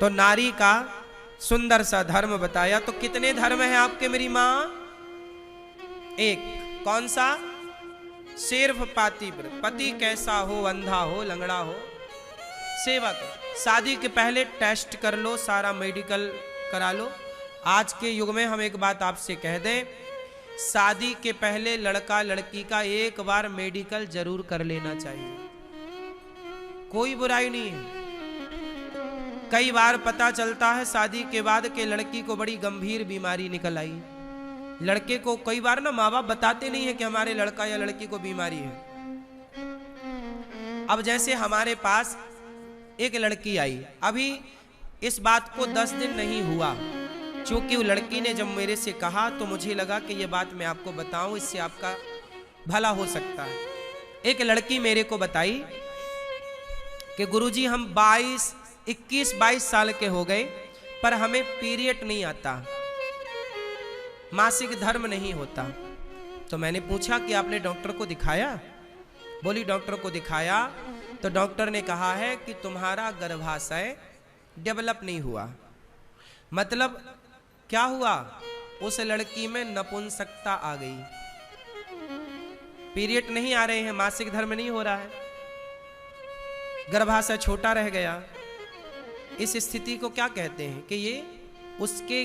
तो नारी का सुंदर सा धर्म बताया। तो कितने धर्म हैं आपके मेरी माँ? एक। कौन सा? सिर्फ पातिव्रत, पति कैसा हो, अंधा हो, लंगड़ा हो, सेवा करो। शादी के पहले टेस्ट कर लो, सारा मेडिकल करा लो। आज के युग में हम एक बात आपसे कह दें, शादी के पहले लड़का लड़की का एक बार मेडिकल जरूर कर लेना चाहिए। कोई बुराई नहीं है। कई बार पता चलता है शादी के बाद के लड़की को बड़ी गंभीर बीमारी निकल आई। लड़के को कई बार ना माँ बाप बताते नहीं है कि हमारे लड़का या लड़की को बीमारी है। अब जैसे हमारे पास एक लड़की आई, अभी इस बात को 10 दिन नहीं हुआ, क्योंकि वो लड़की ने जब मेरे से कहा तो मुझे लगा कि ये बात मैं आपको बताऊं, इससे आपका भला हो सकता है। एक लड़की मेरे को बताई कि गुरुजी हम 21-22 साल के हो गए, पर हमें पीरियड नहीं आता, मासिक धर्म नहीं होता। तो मैंने पूछा कि आपने डॉक्टर को दिखाया? बोली डॉक्टर को दिखाया तो डॉक्टर ने कहा है कि तुम्हारा गर्भाशय डेवलप नहीं हुआ। मतलब क्या हुआ? उस लड़की में नपुंसकता आ गई, पीरियड नहीं आ रहे हैं, मासिक धर्म नहीं हो रहा है, गर्भाशय छोटा रह गया। इस स्थिति को क्या कहते हैं कि ये उसके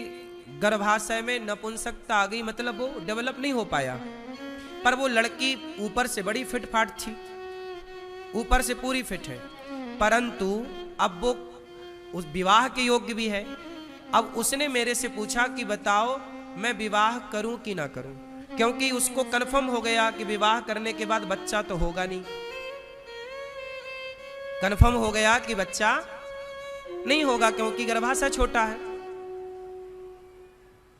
गर्भाशय में नपुंसकता आ गई, मतलब वो डेवलप नहीं हो पाया। पर वो लड़की ऊपर से बड़ी फिट फाट थी, ऊपर से पूरी फिट है, परंतु अब वो उस विवाह के योग्य भी है। अब उसने मेरे से पूछा कि बताओ मैं विवाह करूं कि ना करूं, क्योंकि उसको कंफर्म हो गया कि विवाह करने के बाद बच्चा तो होगा नहीं। कंफर्म हो गया कि बच्चा नहीं होगा, क्योंकि गर्भाशय छोटा है,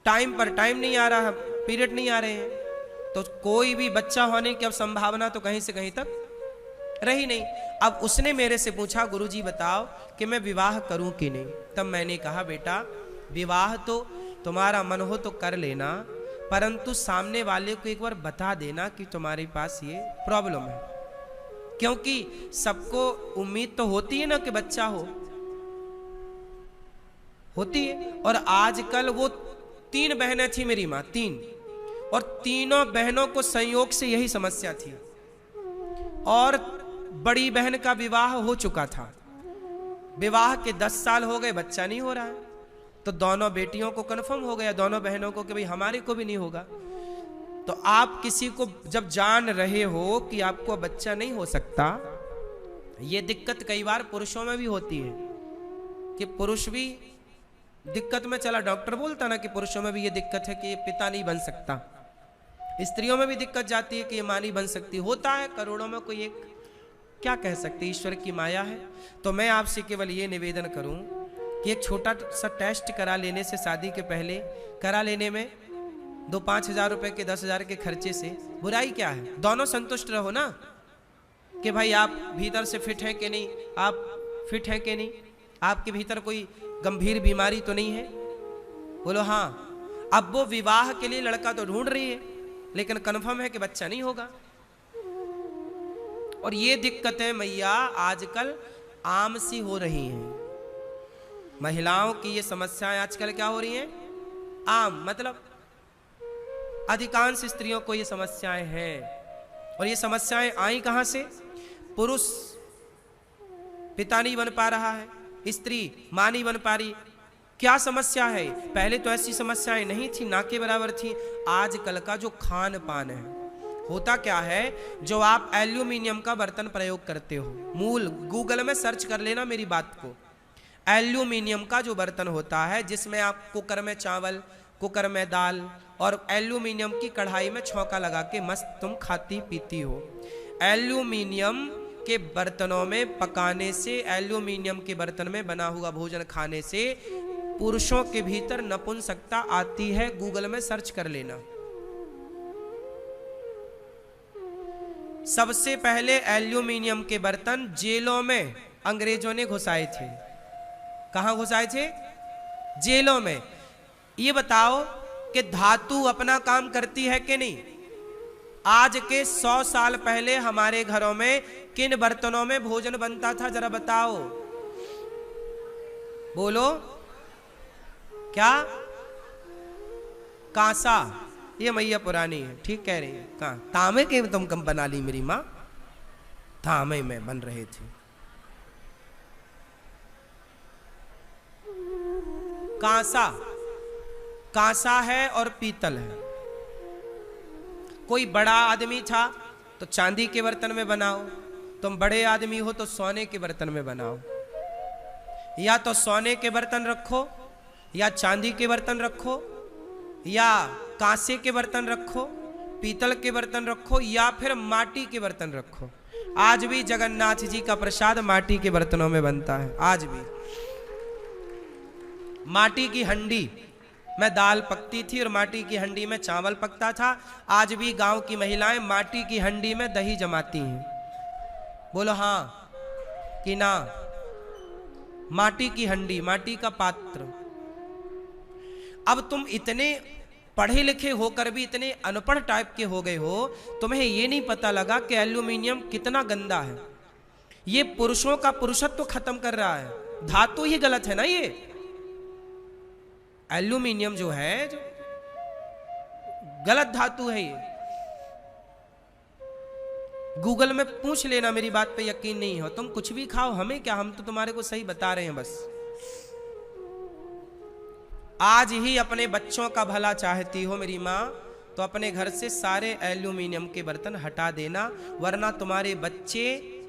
टाइम पर टाइम नहीं आ रहा, पीरियड नहीं आ रहे हैं, तो कोई भी बच्चा होने की अब संभावना तो कहीं से कहीं तक रही नहीं। अब उसने मेरे से पूछा गुरुजी बताओ कि मैं विवाह करूं कि नहीं। तब मैंने कहा बेटा विवाह तो तुम्हारा मन हो तो कर लेना, परंतु सामने वाले को एक बार बता देना कि तुम्हारे पास ये प्रॉब्लम है, क्योंकि सबको उम्मीद तो होती है ना कि बच्चा होती है। और आजकल वो 3 बहनें थी मेरी माँ, 3, और तीनों बहनों को संयोग से यही समस्या थी, और बड़ी बहन का विवाह हो चुका था, विवाह के 10 साल हो गए, बच्चा नहीं हो रहा है। तो दोनों बेटियों को कन्फर्म हो गया, दोनों बहनों को, कि भाई हमारे को भी नहीं होगा। तो आप किसी को जब जान रहे हो कि आपको बच्चा नहीं हो सकता, ये दिक्कत कई बार पुरुषों में भी होती है कि पुरुष भी दिक्कत में, चला डॉक्टर बोलता ना कि पुरुषों में भी ये दिक्कत है कि ये पिता नहीं बन सकता, स्त्रियों में भी दिक्कत जाती है कि ये मां नहीं बन सकती। होता है, करोड़ों में कोई एक, क्या कह सकते, ईश्वर की माया है। तो मैं आपसे केवल ये निवेदन करूं कि एक छोटा सा टेस्ट करा लेने से, शादी के पहले करा लेने में 2-5 हजार रुपए के 10 हजार के खर्चे से बुराई क्या है? दोनों संतुष्ट रहो ना कि भाई आप भीतर से फिट हैं कि नहीं, आप फिट हैं कि नहीं, आपके भीतर कोई गंभीर बीमारी तो नहीं है। बोलो हाँ। अब वो विवाह के लिए लड़का तो ढूंढ रही है, लेकिन कन्फर्म है कि बच्चा नहीं होगा। और ये दिक्कतें मैया आजकल आम सी हो रही हैं। महिलाओं की ये समस्याएं आजकल क्या हो रही हैं? आम, मतलब अधिकांश स्त्रियों को ये समस्याएं हैं। और ये समस्याएं आई कहां से? पुरुष पिता नहीं बन पा रहा है, स्त्री मां नहीं बन पा रही। क्या समस्या है? पहले तो ऐसी समस्याएं नहीं थी, ना के बराबर थी। आजकल का जो खान पान है, होता क्या है, जो आप एल्यूमिनियम का बर्तन प्रयोग करते हो, मूल गूगल में सर्च कर लेना मेरी बात को, एल्यूमिनियम का जो बर्तन होता है, जिसमें आप कुकर में चावल, कुकर में दाल, और एल्यूमिनियम की कढ़ाई में छौंका लगा के मस्त तुम खाती पीती हो। एल्यूमिनियम के बर्तनों में पकाने से, एल्यूमिनियम के बर्तन में बना हुआ भोजन खाने से पुरुषों के भीतर नपुंसकता आती है। गूगल में सर्च कर लेना। सबसे पहले एल्यूमिनियम के बर्तन जेलों में अंग्रेजों ने घुसाए थे। कहां घुसाए थे? जेलों में। ये बताओ कि धातु अपना काम करती है कि नहीं? आज के 100 साल पहले हमारे घरों में किन बर्तनों में भोजन बनता था, जरा बताओ। बोलो क्या? कांसा। ये मैया पुरानी है, ठीक कह रही है। कहाँ तांबे के तुम कम बना ली मेरी माँ, तांबे में बन रहे थे। कांसा, कांसा है और पीतल है। कोई बड़ा आदमी था तो चांदी के बर्तन में बनाओ, तुम बड़े आदमी हो तो सोने के बर्तन में बनाओ। या तो सोने के बर्तन रखो, या चांदी के बर्तन रखो, या कांसे के बर्तन रखो, पीतल के बर्तन रखो, या फिर माटी के बर्तन रखो। आज भी जगन्नाथ जी का प्रसाद माटी के बर्तनों में बनता है। आज भी माटी की हंडी में दाल पकती थी और माटी की हंडी में चावल पकता था। आज भी गांव की महिलाएं माटी की हंडी में दही जमाती हैं। बोलो हाँ कि ना? माटी की हंडी, माटी का पात्र। अब तुम इतने पढ़े लिखे होकर भी इतने अनपढ़ टाइप के हो गए हो, तुम्हें ये नहीं पता लगा कि एल्यूमिनियम कितना गंदा है। ये पुरुषों का पुरुषत्व खत्म कर रहा है। धातु ही गलत है ना। ये एल्यूमिनियम जो है, जो गलत धातु है। ये गूगल में पूछ लेना, मेरी बात पे यकीन नहीं हो तुम कुछ भी खाओ, हमें क्या, हम तो तुम्हारे को सही बता रहे हैं बस। आज ही अपने बच्चों का भला चाहती हो मेरी माँ, तो अपने घर से सारे एल्यूमिनियम के बर्तन हटा देना, वरना तुम्हारे बच्चे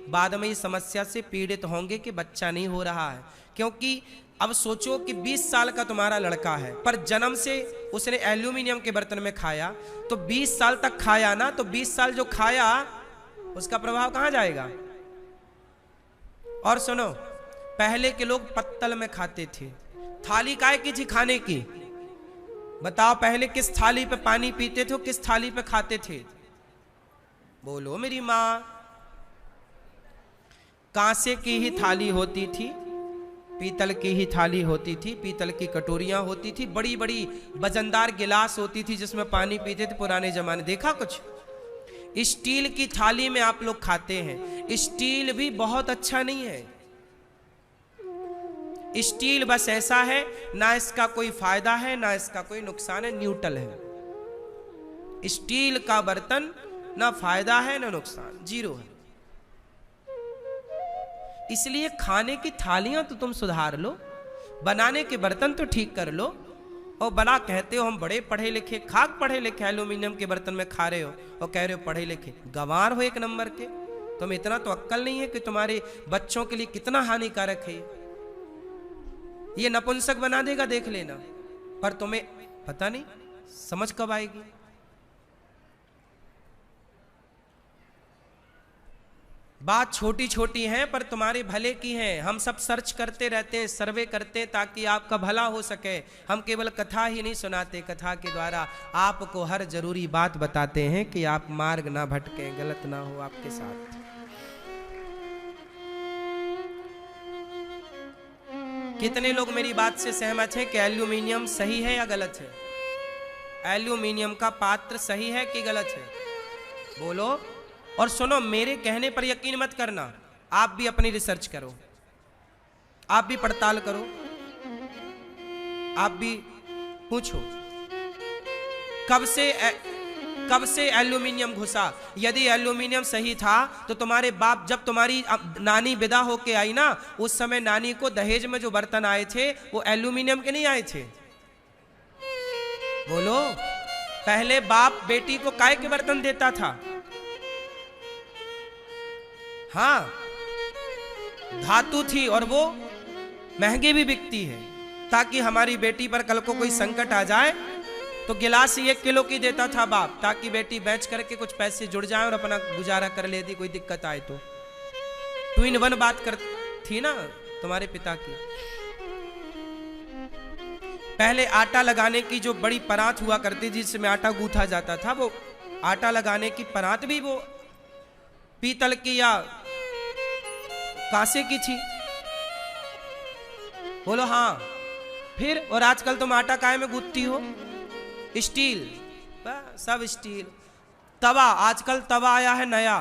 बाद में इस समस्या से पीड़ित होंगे कि बच्चा नहीं हो रहा है। क्योंकि अब सोचो कि 20 साल का तुम्हारा लड़का है, पर जन्म से उसने एल्यूमिनियम के बर्तन में खाया, तो 20 साल तक खाया ना, तो 20 साल जो खाया उसका प्रभाव कहां जाएगा? और सुनो, पहले के लोग पत्तल में खाते थे। थाली काय की थी खाने की? बताओ, पहले किस थाली पे पानी पीते थे, किस थाली पे खाते थे? बोलो मेरी माँ। कांसे की ही थाली होती थी, पीतल की ही थाली होती थी, पीतल की कटोरियां होती थी, बड़ी बड़ी वजनदार गिलास होती थी जिसमें पानी पीते थे पुराने जमाने। देखा कुछ? स्टील की थाली में आप लोग खाते हैं। स्टील भी बहुत अच्छा नहीं है। स्टील बस ऐसा है, ना इसका कोई फायदा है ना इसका कोई नुकसान है, न्यूट्रल है। स्टील का बर्तन ना फायदा है ना नुकसान, जीरो है। इसलिए खाने की थालियां तो तुम सुधार लो, बनाने के बर्तन तो ठीक कर लो। और बड़ा कहते हो हम बड़े पढ़े लिखे, खाक पढ़े लिखे, एल्यूमिनियम के बर्तन में खा रहे हो और कह रहे हो पढ़े लिखे। गंवार हो एक नंबर के। तुम्हें इतना तो अक्ल नहीं है कि तुम्हारे बच्चों के लिए कितना हानिकारक है ये नपुंसक बना देगा, देख लेना। पर तुम्हें पता नहीं समझ कब आएगी। बात छोटी छोटी है पर तुम्हारे भले की है। हम सब सर्च करते रहते हैं, सर्वे करते हैं ताकि आपका भला हो सके। हम केवल कथा ही नहीं सुनाते, कथा के द्वारा आपको हर जरूरी बात बताते हैं कि आप मार्ग ना भटकें, गलत ना हो आपके साथ। कितने लोग मेरी बात से सहमत हैं कि एल्यूमिनियम सही है या गलत है? एल्यूमिनियम का पात्र सही है कि गलत है? बोलो। और सुनो, मेरे कहने पर यकीन मत करना, आप भी अपनी रिसर्च करो, आप भी पड़ताल करो, आप भी पूछो कब से एल्यूमिनियम घुसा। यदि एल्यूमिनियम सही था तो तुम्हारे बाप, जब तुम्हारी नानी विदा होके आई ना, उस समय नानी को दहेज में जो बर्तन आए थे वो एल्यूमिनियम के नहीं आए थे? बोलो। पहले बाप बेटी को काय के बर्तन देता था? हाँ, धातु थी और वो महंगे भी बिकती है, ताकि हमारी बेटी पर कल को कोई संकट आ जाए तो गिलास 1 किलो की देता था बाप, ताकि बेटी बेच करके कुछ पैसे जुड़ जाए और अपना गुजारा कर लेती, कोई दिक्कत आए तो। 2 in 1 बात कर थी ना तुम्हारे पिता की। पहले आटा लगाने की जो बड़ी परात हुआ करती थी जिसमें आटा गूंथा जाता था, वो आटा लगाने की परात भी वो पीतल की या कांसे की थी? बोलो हाँ। फिर और आजकल तुम आटा काय में गूंथती हो? स्टील, सब स्टील। तवा, आजकल तवा आया है नया,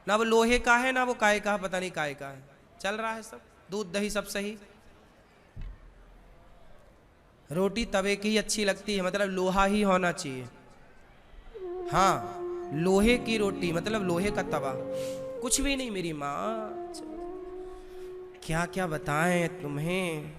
ना वो लोहे का है ना वो काय का, पता नहीं काय का है, चल रहा है सब। दूध दही सब सही। रोटी तवे की ही अच्छी लगती है, मतलब लोहा ही होना चाहिए। हाँ, लोहे की रोटी मतलब लोहे का तवा, कुछ भी नहीं मेरी माँ। क्या क्या बताएं तुम्हें।